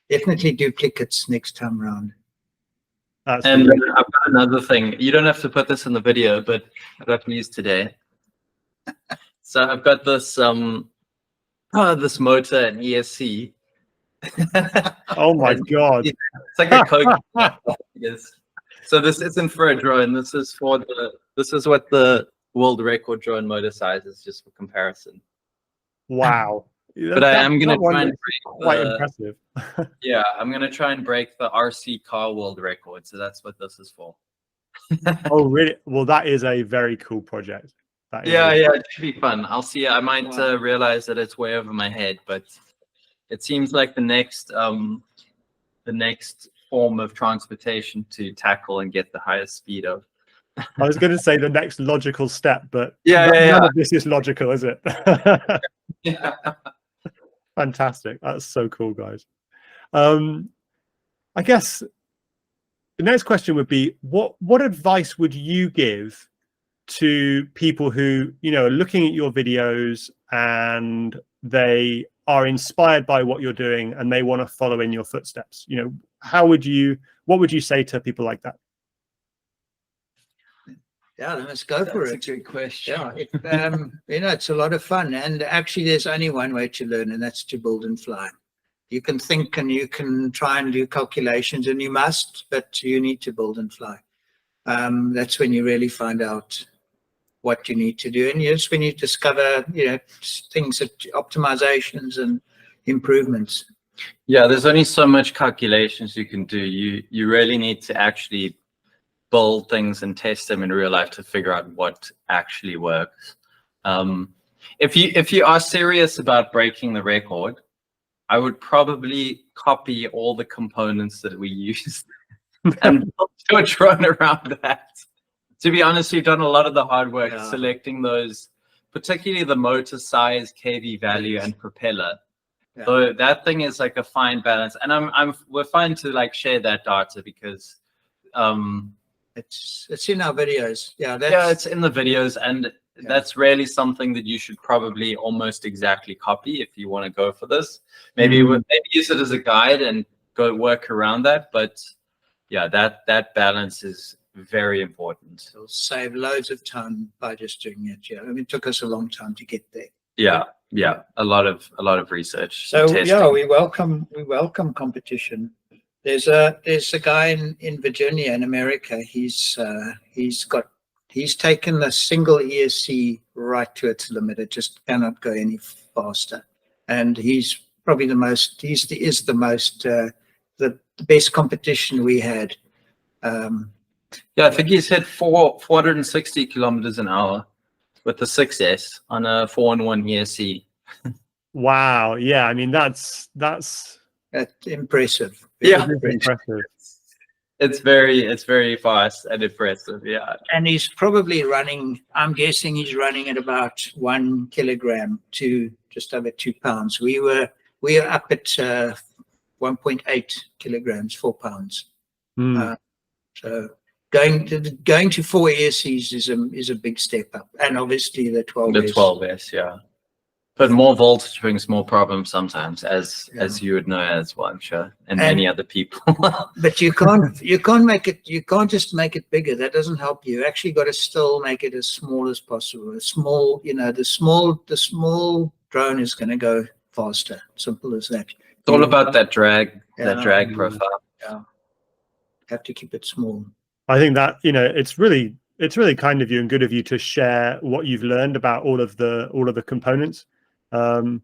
Definitely duplicates next time around. And I've got another thing. You don't have to put this in the video, but I got news today. So I've got this this motor and ESC. Oh my god! It's like a Coke. Yes. So this isn't for a drone. This is what the world record drone motor size is, just for comparison. Wow. But I am going to try and break quite impressive. Yeah, I'm going to try and break the RC car world record. So that's what this is for. Oh, really? Well, that is a very cool project. Yeah, it should be fun. I'll see. I might realize that it's way over my head, but it seems like the next form of transportation to tackle and get the highest speed of. I was going to say the next logical step, but none of this is logical, is it? Yeah. Fantastic. That's so cool, guys. I guess the next question would be, what advice would you give to people who, are looking at your videos and they are inspired by what you're doing and they want to follow in your footsteps? What would you say to people like that? Yeah, let's go for it. That's a good question. Yeah, it's a lot of fun, and actually there's only one way to learn, and that's to build and fly. You can think and you can try and do calculations, and you must, but you need to build and fly. That's when you really find out what you need to do, and it's when you discover things, that optimizations and improvements. Yeah, there's only so much calculations you can do. You really need to actually build things and test them in real life to figure out what actually works. If you are serious about breaking the record, I would probably copy all the components that we use and do a drone around that. To be honest, we've done a lot of the hard work selecting those, particularly the motor size, KV value, and propeller. Yeah. So that thing is like a fine balance, and we're fine to share that data, because it's in our videos. Yeah, it's in the videos, and that's really something that you should probably almost exactly copy if you want to go for this. Maybe use it as a guide and go work around that. But yeah, that balance is very important. It'll save loads of time by just doing it. Yeah, I mean, it took us a long time to get there. Yeah, a lot of research. So testing. yeah, we welcome competition. There's a guy in Virginia in America. He's taken the single ESC right to its limit. It just cannot go any faster. And he's probably the best competition we had. Yeah, I think he's hit 460 kilometers an hour with the 6S on a 4-in-1 ESC. Wow. Yeah. I mean, that's impressive. Yeah, impressive. It's very fast and impressive. Yeah. And he's probably running, I'm guessing he's running at about 1 kilogram to just over 2 pounds. We were up at 1.8 kilograms, 4 pounds. So going to 4 ESCs is a big step up, and obviously the 12S. The 12S, yeah. But more voltage brings more problems sometimes, as you would know as well, I'm sure, and many other people. But you can't make it. You can't just make it bigger. That doesn't help you. You actually got to still make it as small as possible. The small drone is going to go faster. Simple as that. It's all about that drag profile. Yeah, have to keep it small. I think that, it's really kind of you and good of you to share what you've learned about all of the components. And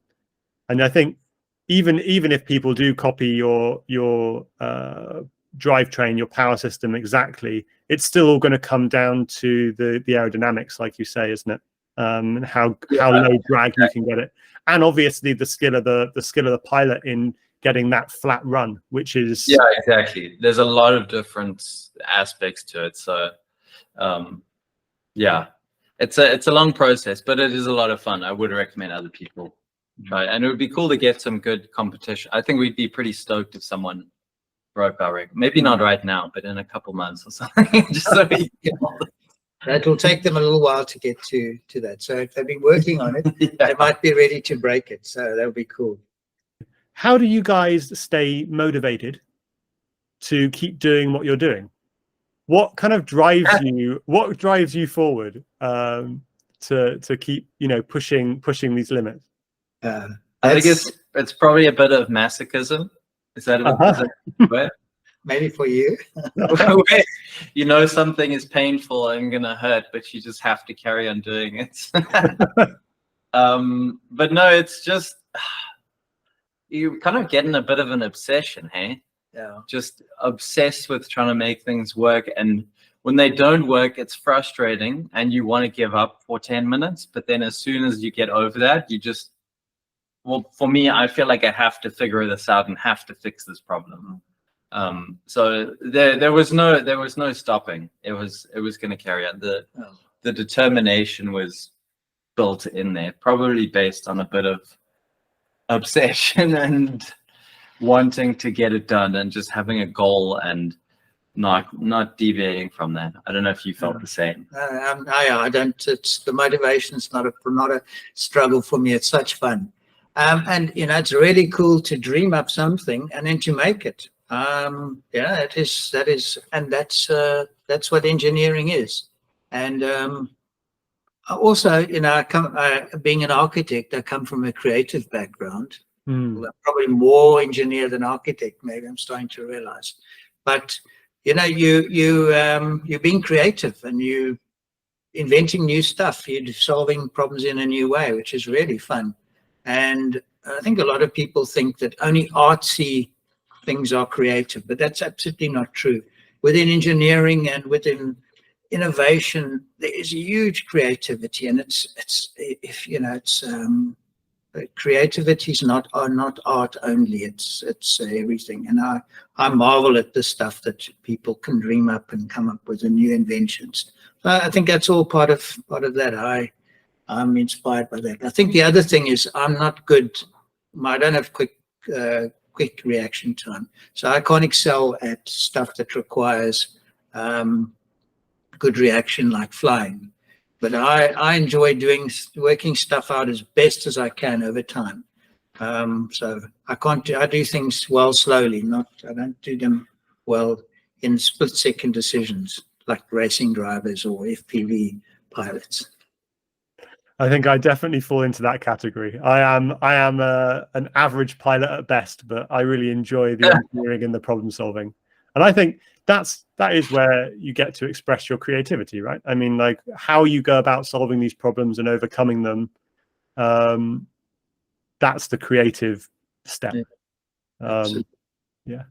I think even if people do copy your drivetrain, your power system exactly, it's still all going to come down to the aerodynamics, like you say, isn't it? And how low drag you can get it, and obviously the skill of the pilot in getting that flat run, which is exactly. There's a lot of different aspects to it. So it's a long process, but it is a lot of fun. I would recommend other people try it. And it would be cool to get some good competition. I think we'd be pretty stoked if someone broke our record. Maybe not right now, but in a couple months or something. Just so that will take them a little while to get to that. So if they've been working on it, they might be ready to break it. So that would be cool. How do you guys stay motivated to keep doing what you're doing? What kind of drives you? What drives you forward to keep pushing these limits? I think it's probably a bit of masochism. Is that a bit? Maybe for you. Something is painful and gonna hurt, but you just have to carry on doing it. But no, it's just you kind of get in a bit of an obsession, hey? Yeah. Just obsessed with trying to make things work, and when they don't work, it's frustrating, and you want to give up for 10 minutes. But then, as soon as you get over that, for me, I feel like I have to figure this out and have to fix this problem. So there was no stopping. It was going to carry on. The determination was built in there, probably based on a bit of obsession and wanting to get it done, and just having a goal and not deviating from that. I don't know if you felt the same. I don't. It's the motivation's not a struggle for me. It's such fun, and it's really cool to dream up something and then to make it. That is, and that's what engineering is. And also, being an architect, I come from a creative background. Well, I'm probably more engineer than architect. Maybe I'm starting to realize, but you're being creative and you inventing new stuff. You're solving problems in a new way, which is really fun. And I think a lot of people think that only artsy things are creative, but that's absolutely not true. Within engineering and within innovation, there is a huge creativity, and creativity is not art only. It's everything. And I marvel at the stuff that people can dream up and come up with the new inventions. So I think that's all part of that. I'm inspired by that. I think the other thing is I'm not good. I don't have quick reaction time, so I can't excel at stuff that requires good reaction, like flying. But I enjoy working stuff out as best as I can over time. So I do things well slowly, I don't do them well in split-second decisions like racing drivers or FPV pilots. I think I definitely fall into that category. I am an average pilot at best, but I really enjoy the engineering and the problem solving. And I think that is where you get to express your creativity, right? I mean, like how you go about solving these problems and overcoming them. That's the creative step. Yeah.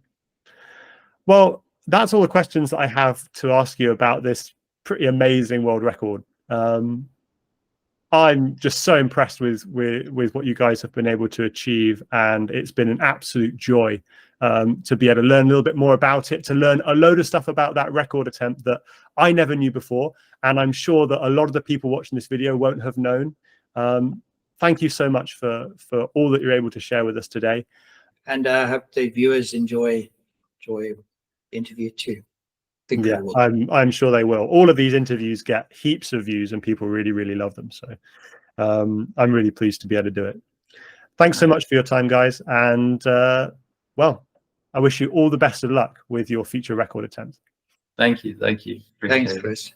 Well, that's all the questions that I have to ask you about this pretty amazing world record. I'm just so impressed with what you guys have been able to achieve, and it's been an absolute joy to be able to learn a little bit more about it, to learn a load of stuff about that record attempt that I never knew before, and I'm sure that a lot of the people watching this video won't have known. Thank you so much for all that you're able to share with us today. And I hope the viewers enjoy the interview too. Yeah, I'm sure they will. All of these interviews get heaps of views and people really, really love them. So I'm really pleased to be able to do it. Thanks so much for your time, guys. And well, I wish you all the best of luck with your future record attempts. Thank you. Thank you. Thanks, Chris.